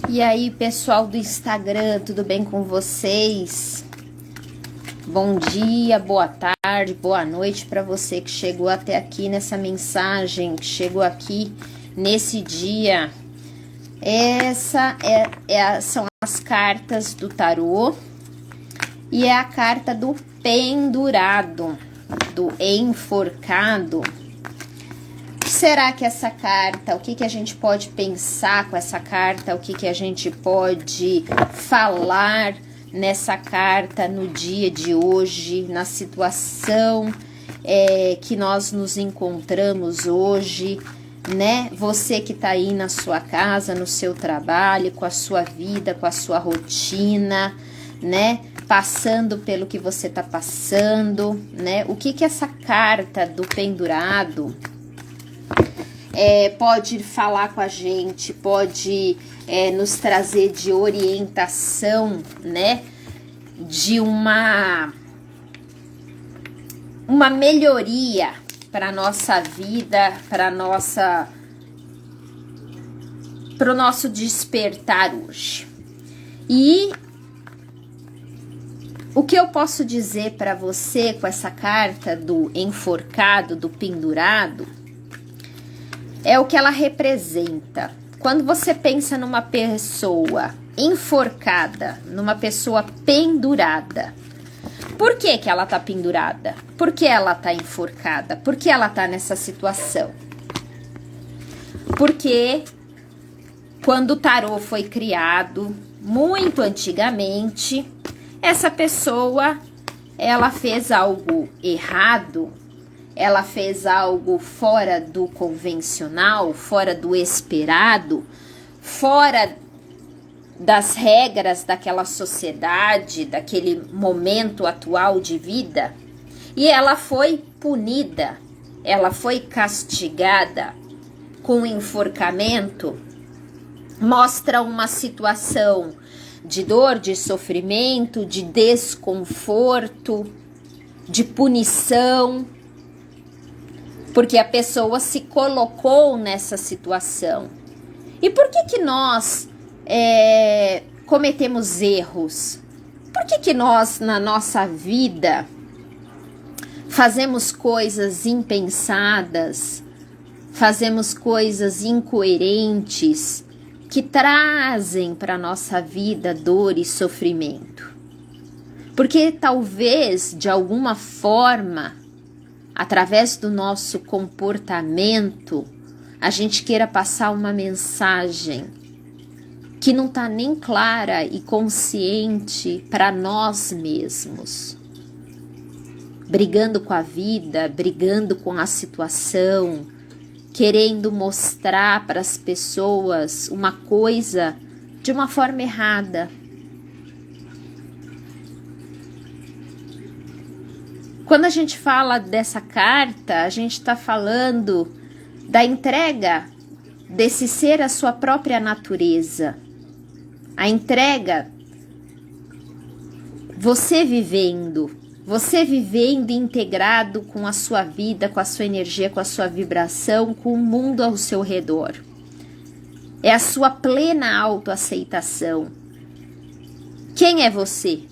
E aí, pessoal do Instagram, tudo bem com vocês? Bom dia, boa tarde, boa noite para você que chegou até aqui nessa mensagem, que chegou aqui nesse dia. São as cartas do tarô e é a carta do pendurado, do enforcado. O que será que essa carta, o que a gente pode pensar com essa carta, o que a gente pode falar nessa carta no dia de hoje, na situação que nós nos encontramos hoje, né? Você que tá aí na sua casa, no seu trabalho, com a sua vida, com a sua rotina, né? Passando pelo que você tá passando, né? O que essa carta do pendurado pode falar com a gente, pode nos trazer de orientação, né? De uma melhoria para nossa vida, para o nosso despertar hoje. E o que eu posso dizer para você com essa carta do enforcado, do pendurado, é o que ela representa. Quando você pensa numa pessoa enforcada, numa pessoa pendurada, por que ela tá pendurada? Por que ela tá enforcada? Por que ela tá nessa situação? Porque quando o tarô foi criado, muito antigamente, essa pessoa, ela fez algo errado, ela fez algo fora do convencional, fora do esperado, fora das regras daquela sociedade, daquele momento atual de vida, e ela foi punida, ela foi castigada com enforcamento. Mostra uma situação de dor, de sofrimento, de desconforto, de punição, porque a pessoa se colocou nessa situação. E por que nós cometemos erros? Por que nós, na nossa vida, fazemos coisas impensadas, fazemos coisas incoerentes, que trazem para a nossa vida dor e sofrimento? Porque talvez, de alguma forma, através do nosso comportamento, a gente queira passar uma mensagem que não está nem clara e consciente para nós mesmos. Brigando com a vida, brigando com a situação, querendo mostrar para as pessoas uma coisa de uma forma errada. Quando a gente fala dessa carta, a gente está falando da entrega desse ser à sua própria natureza. A entrega, você vivendo integrado com a sua vida, com a sua energia, com a sua vibração, com o mundo ao seu redor. É a sua plena autoaceitação. Quem é você?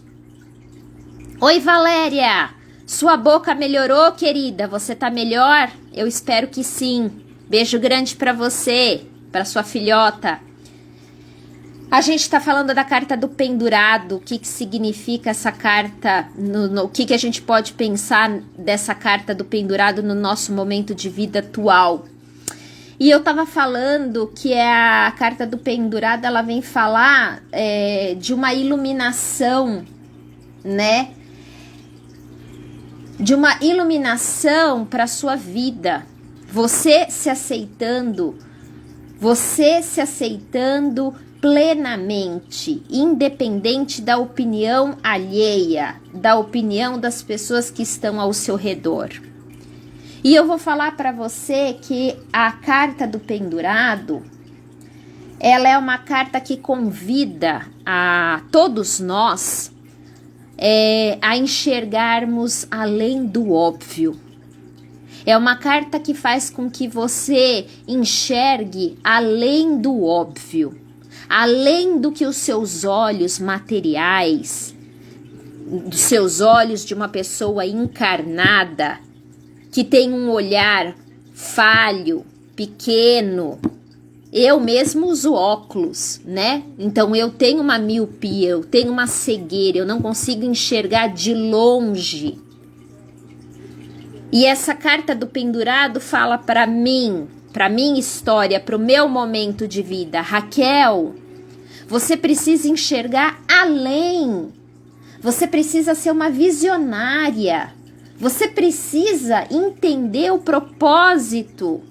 Oi, Valéria! Sua boca melhorou, querida? Você tá melhor? Eu espero que sim. Beijo grande pra você, pra sua filhota. A gente tá falando da carta do pendurado. O que significa essa carta? O que a gente pode pensar dessa carta do pendurado no nosso momento de vida atual? E eu tava falando que a carta do pendurado, ela vem falar de uma iluminação, né? De uma iluminação para a sua vida, você se aceitando plenamente, independente da opinião alheia, da opinião das pessoas que estão ao seu redor. E eu vou falar para você que a carta do pendurado, ela é uma carta que convida a todos nós a enxergarmos além do óbvio. É uma carta que faz com que você enxergue além do óbvio. além do que os seus olhos materiais, dos seus olhos de uma pessoa encarnada, que tem um olhar falho, pequeno. Eu mesmo uso óculos, né? Então eu tenho uma miopia, eu tenho uma cegueira, eu não consigo enxergar de longe. E essa carta do pendurado fala para mim, para minha história, para o meu momento de vida. Raquel, você precisa enxergar além. Você precisa ser uma visionária. Você precisa entender o propósito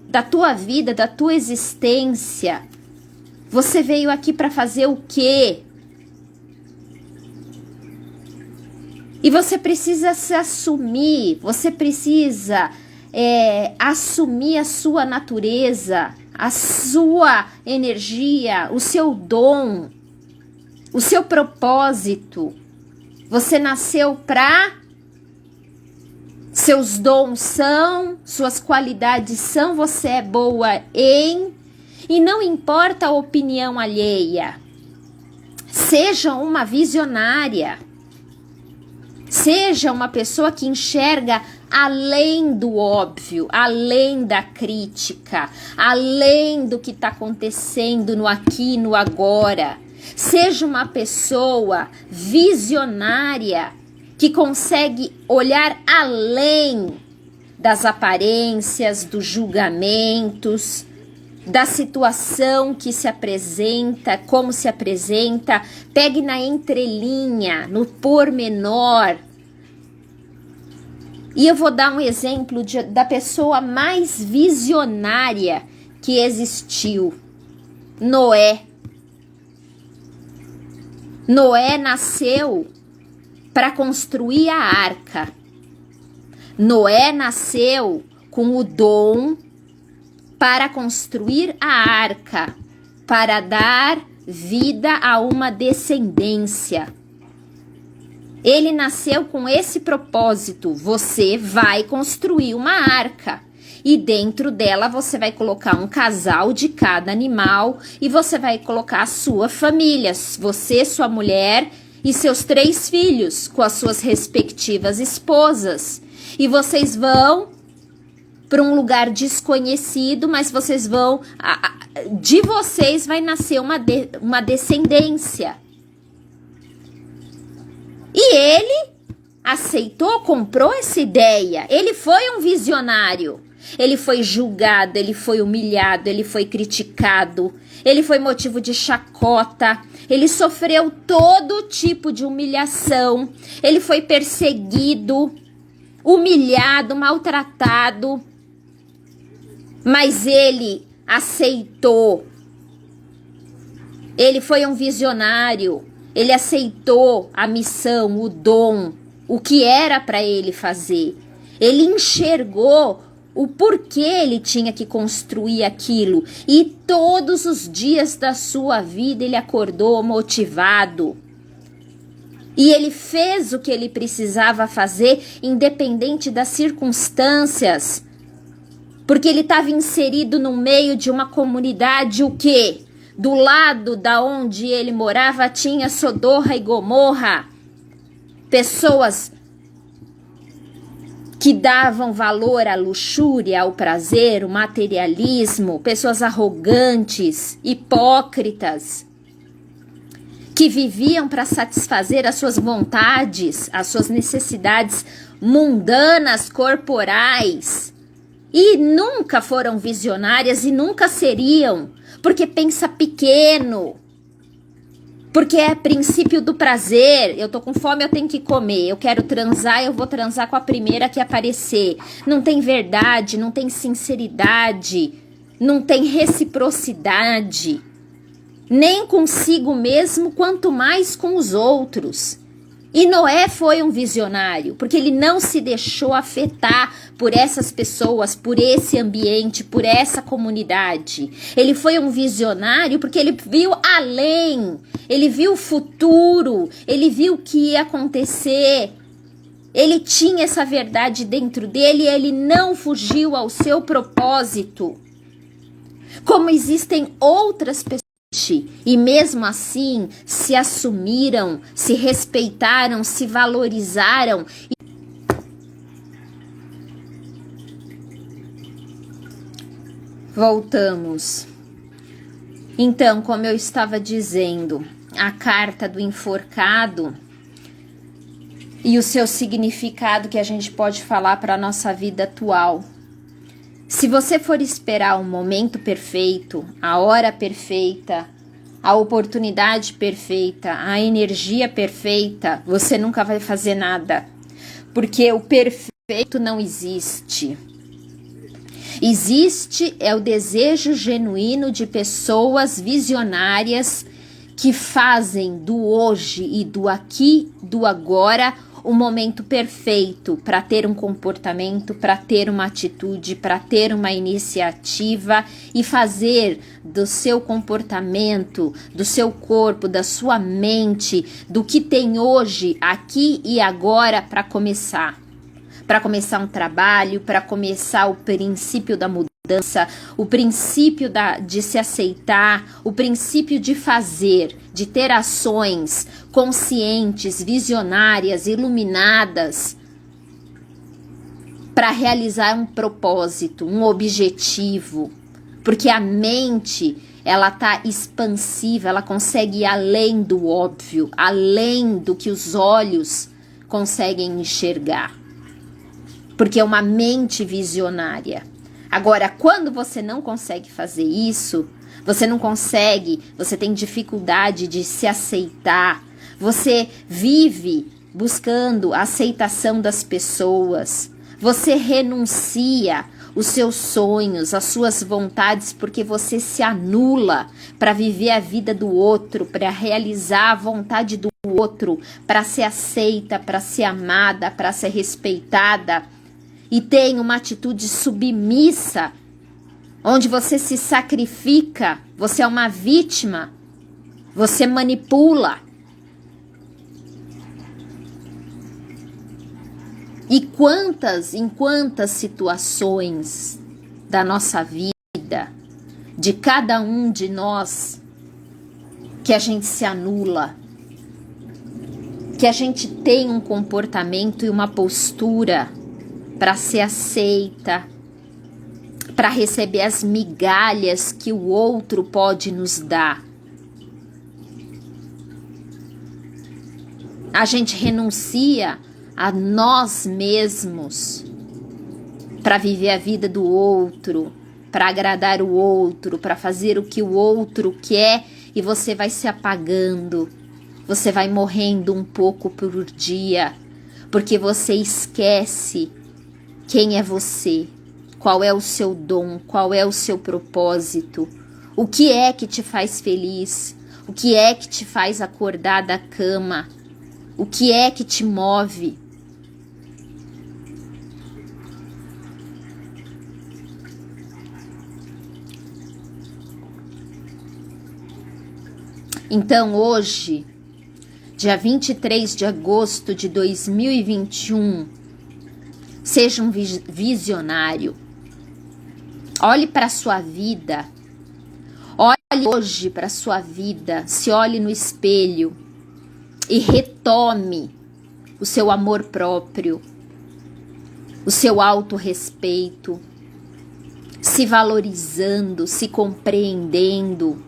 da tua vida, da tua existência. Você veio aqui para fazer o quê? E você precisa se assumir, você precisa assumir a sua natureza, a sua energia, o seu dom, o seu propósito. Você nasceu para... Seus dons são, suas qualidades são, você é boa em... E não importa a opinião alheia. Seja uma visionária. Seja uma pessoa que enxerga além do óbvio, além da crítica, além do que está acontecendo no aqui e no agora. Seja uma pessoa visionária que consegue olhar além das aparências, dos julgamentos, da situação que se apresenta, como se apresenta. Pegue na entrelinha, no pormenor. E eu vou dar um exemplo da pessoa mais visionária que existiu, Noé. Noé nasceu para construir a arca. Noé nasceu com o dom para construir a arca, para dar vida a uma descendência. Ele nasceu com esse propósito. Você vai construir uma arca e dentro dela você vai colocar um casal de cada animal e você vai colocar a sua família, você, sua mulher e seus 3 filhos com as suas respectivas esposas. E vocês vão para um lugar desconhecido, mas vocês vão... De vocês vai nascer uma descendência. E ele aceitou, comprou essa ideia. Ele foi um visionário. Ele foi julgado, ele foi humilhado, ele foi criticado, ele foi motivo de chacota, ele sofreu todo tipo de humilhação, ele foi perseguido, humilhado, maltratado, mas ele aceitou. Ele foi um visionário, ele aceitou a missão, o dom, o que era para ele fazer. Ele enxergou o porquê ele tinha que construir aquilo. E todos os dias da sua vida ele acordou motivado. E ele fez o que ele precisava fazer, independente das circunstâncias. Porque ele estava inserido no meio de uma comunidade, o quê? Do lado da onde ele morava tinha Sodoma e Gomorra. Pessoas que davam valor à luxúria, ao prazer, ao materialismo, pessoas arrogantes, hipócritas, que viviam para satisfazer as suas vontades, as suas necessidades mundanas, corporais, e nunca foram visionárias e nunca seriam, porque pensa pequeno. Porque é princípio do prazer. Eu tô com fome, eu tenho que comer. Eu quero transar, eu vou transar com a primeira que aparecer. Não tem verdade, não tem sinceridade, não tem reciprocidade. Nem consigo mesmo, quanto mais com os outros. E Noé foi um visionário, porque ele não se deixou afetar por essas pessoas, por esse ambiente, por essa comunidade. Ele foi um visionário porque ele viu além, ele viu o futuro, ele viu o que ia acontecer. Ele tinha essa verdade dentro dele e ele não fugiu ao seu propósito. Como existem outras pessoas limite e mesmo assim se assumiram, se respeitaram, se valorizaram. Voltamos. Então, como eu estava dizendo, a carta do enforcado e o seu significado que a gente pode falar para a nossa vida atual. Se você for esperar o momento perfeito, a hora perfeita, a oportunidade perfeita, a energia perfeita, você nunca vai fazer nada, porque o perfeito não existe. Existe o desejo genuíno de pessoas visionárias que fazem do hoje e do aqui, do agora, o momento perfeito para ter um comportamento, para ter uma atitude, para ter uma iniciativa e fazer do seu comportamento, do seu corpo, da sua mente, do que tem hoje, aqui e agora para começar um trabalho, para começar o princípio da mudança, o princípio de se aceitar, o princípio de fazer, de ter ações conscientes, visionárias, iluminadas, para realizar um propósito, um objetivo, porque a mente, ela tá expansiva, ela consegue ir além do óbvio, além do que os olhos conseguem enxergar. Porque é uma mente visionária. Agora, quando você não consegue fazer isso, você tem dificuldade de se aceitar, você vive buscando a aceitação das pessoas, você renuncia os seus sonhos, as suas vontades, porque você se anula para viver a vida do outro, para realizar a vontade do outro, para ser aceita, para ser amada, para ser respeitada. E tem uma atitude submissa, onde você se sacrifica, você é uma vítima, você manipula. E em quantas situações da nossa vida, de cada um de nós, que a gente se anula, que a gente tem um comportamento e uma postura para ser aceita, para receber as migalhas que o outro pode nos dar. A gente renuncia a nós mesmos para viver a vida do outro, para agradar o outro, para fazer o que o outro quer, e você vai se apagando, você vai morrendo um pouco por dia, porque você esquece quem é você, qual é o seu dom, qual é o seu propósito, o que é que te faz feliz, o que é que te faz acordar da cama, o que é que te move. Então hoje, dia 23 de agosto de 2021, seja um visionário. Olhe para a sua vida. Olhe hoje para a sua vida. Se olhe no espelho e retome o seu amor próprio, o seu autorrespeito, se valorizando, se compreendendo,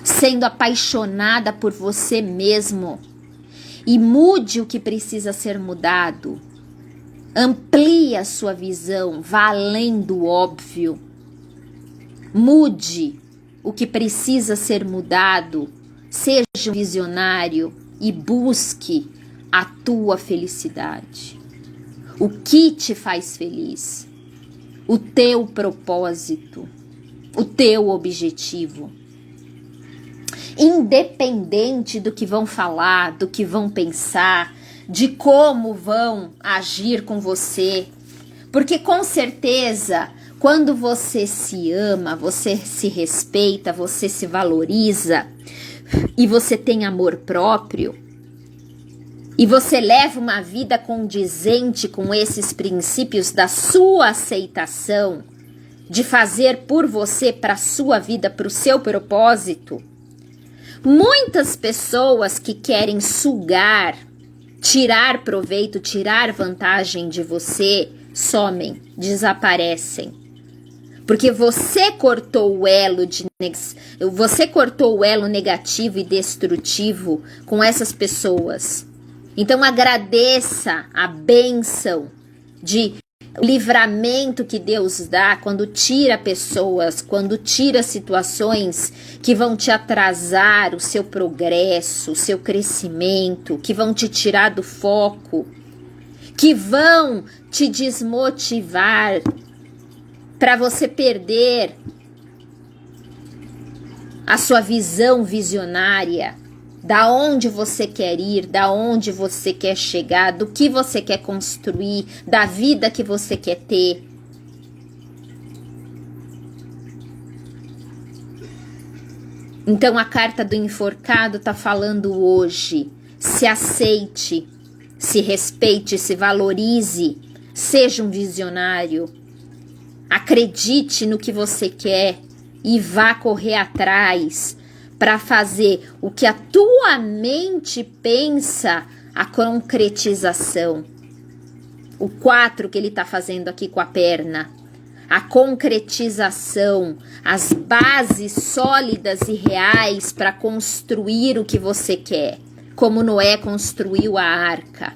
sendo apaixonada por você mesmo, e mude o que precisa ser mudado. Amplie a sua visão, vá além do óbvio. Mude o que precisa ser mudado, seja um visionário e busque a tua felicidade. O que te faz feliz? O teu propósito, o teu objetivo. Independente do que vão falar, do que vão pensar, de como vão agir com você, porque com certeza, quando você se ama, você se respeita, você se valoriza e você tem amor próprio e você leva uma vida condizente com esses princípios da sua aceitação, de fazer por você, para a sua vida, para o seu propósito, muitas pessoas que querem sugar, tirar proveito, tirar vantagem de você, somem, desaparecem. Porque você cortou o elo negativo e destrutivo com essas pessoas. Então agradeça a bênção de livramento que Deus dá quando tira pessoas, quando tira situações que vão te atrasar o seu progresso, o seu crescimento, que vão te tirar do foco, que vão te desmotivar para você perder a sua visão visionária, da onde você quer ir, da onde você quer chegar, do que você quer construir, da vida que você quer ter. Então a carta do enforcado está falando hoje: se aceite, se respeite, se valorize, seja um visionário, acredite no que você quer e vá correr atrás para fazer o que a tua mente pensa, a concretização. O 4 que ele está fazendo aqui com a perna. A concretização, as bases sólidas e reais para construir o que você quer. Como Noé construiu a arca.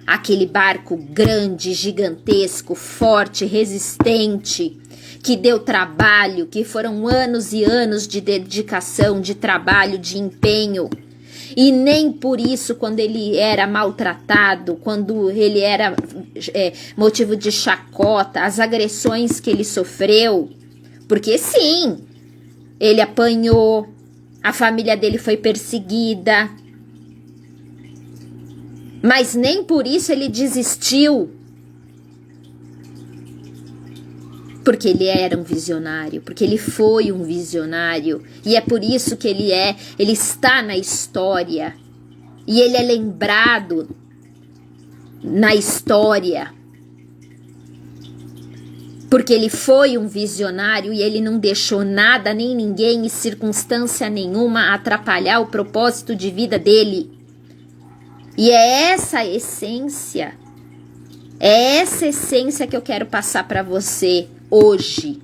Aquele barco grande, gigantesco, forte, resistente, que deu trabalho, que foram anos e anos de dedicação, de trabalho, de empenho. E nem por isso, quando ele era maltratado, quando ele era motivo de chacota, as agressões que ele sofreu, porque sim, ele apanhou, a família dele foi perseguida, mas nem por isso ele desistiu. Porque ele era um visionário, porque ele foi um visionário, e é por isso que ele está na história, e ele é lembrado na história, porque ele foi um visionário e ele não deixou nada, nem ninguém e circunstância nenhuma atrapalhar o propósito de vida dele. E é essa essência que eu quero passar para você hoje,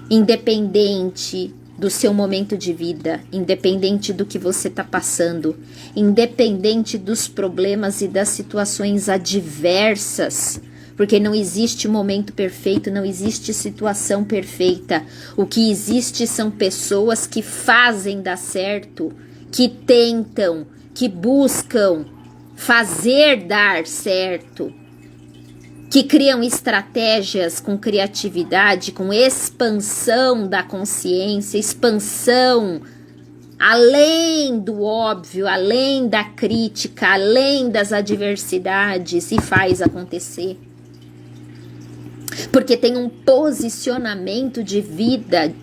independente do seu momento de vida, independente do que você está passando, independente dos problemas e das situações adversas, porque não existe momento perfeito, não existe situação perfeita. O que existe são pessoas que fazem dar certo, que tentam, que buscam fazer dar certo, que criam estratégias com criatividade, com expansão da consciência, expansão além do óbvio, além da crítica, além das adversidades, e faz acontecer. Porque tem um posicionamento de vida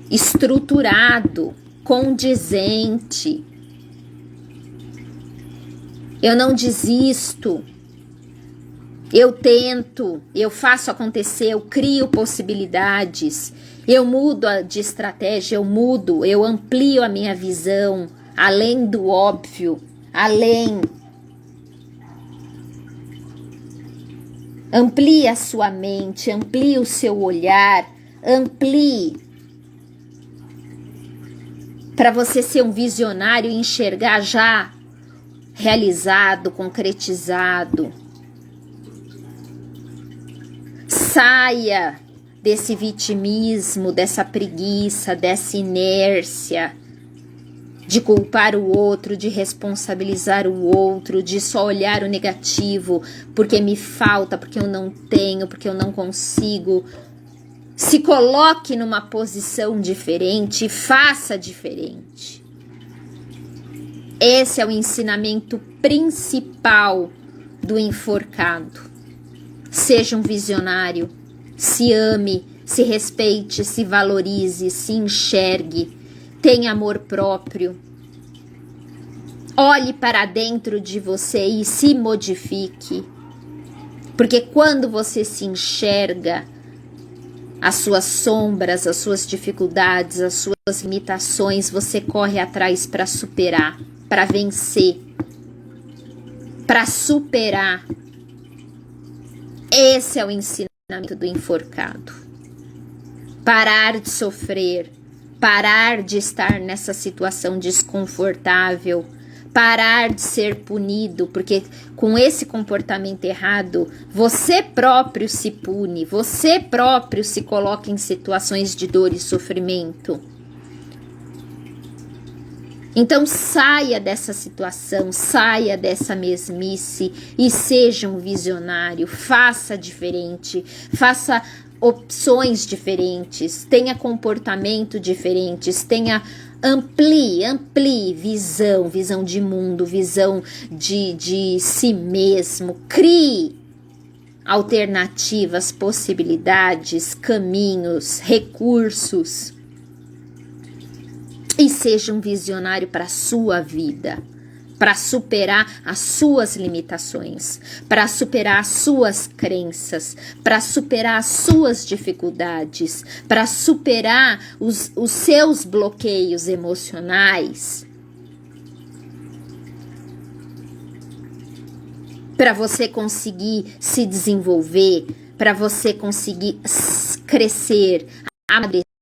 estruturado, condizente. Eu não desisto. Eu tento, eu faço acontecer, eu crio possibilidades, eu mudo de estratégia, eu amplio a minha visão, além do óbvio, além. Amplie a sua mente, amplie o seu olhar, amplie para você ser um visionário e enxergar já realizado, concretizado. Saia desse vitimismo, dessa preguiça, dessa inércia de culpar o outro, de responsabilizar o outro, de só olhar o negativo, porque me falta, porque eu não tenho, porque eu não consigo. Se coloque numa posição diferente e faça diferente. Esse é o ensinamento principal do enforcado. Seja um visionário, se ame, se respeite, se valorize, se enxergue, tenha amor próprio. Olhe para dentro de você e se modifique. Porque quando você se enxerga as suas sombras, as suas dificuldades, as suas limitações, você corre atrás para superar, para vencer, para superar. Esse é o ensinamento do enforcado. Parar de sofrer, parar de estar nessa situação desconfortável, parar de ser punido, porque com esse comportamento errado, você próprio se pune, você próprio se coloca em situações de dor e sofrimento. Então saia dessa situação, saia dessa mesmice e seja um visionário, faça diferente, faça opções diferentes, tenha comportamento diferentes, amplie visão de mundo, visão de si mesmo, crie alternativas, possibilidades, caminhos, recursos e seja um visionário para a sua vida, para superar as suas limitações, para superar as suas crenças, para superar as suas dificuldades, para superar os seus bloqueios emocionais, para você conseguir se desenvolver, para você conseguir crescer, amadurecer,